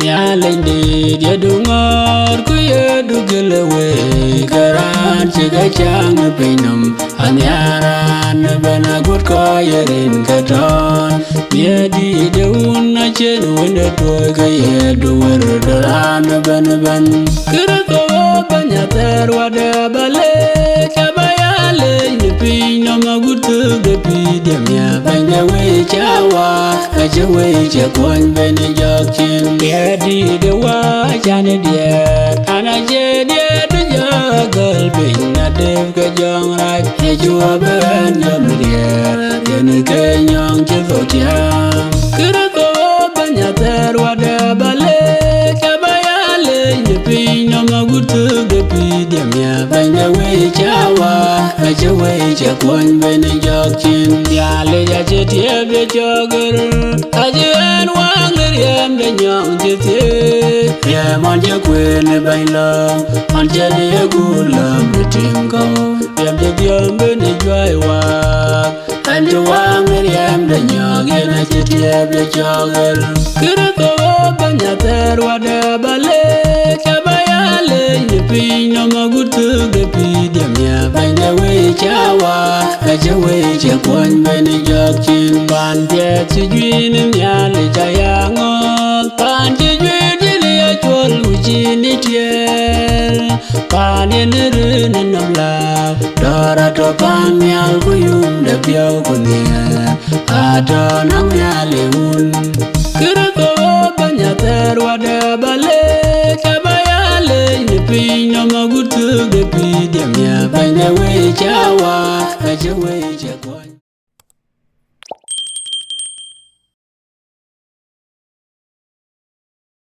Ya lendi dia dengar ku ya dugelewe karan ciga chang pinam anyaran bana gut ko yerin katon dia di deun na chen wende to ga ye duwer daran ban kerto banya terwada bale kabayale ni pinyo magut de pi dem ya banya we chawa aje we che kon ben jakin di dewa jane dia anaje dia du jagal bin na dev ka jong rai he jua ben jam dia yen ke nyong che votia kira ko banya terwa de bale ka bayale ni pin no magutu de pi dem ya banya we chawa aje we che kon ben jakin ya le ya che tie be jogar aje an wang yam de nyong jete yam on je kwene baila on je de gula mutingo yam de yam ne jwai wa and wang yam de nyong na jete be jogal kira ko banya terwa de bale kabayale ni pinyo magutu de pi dem ya banya we chawa aje we je kon ben jakin ban de tijwin ya le jayang Panji jwidi liya chol ujini tiel Panin rin nam la Dora to panyal kuyum de piao kunia Ado nam ya leun Kira ko banya terwa de bale Kabayale ni pinyo magutu de pi dem ya banya we chawa Aje we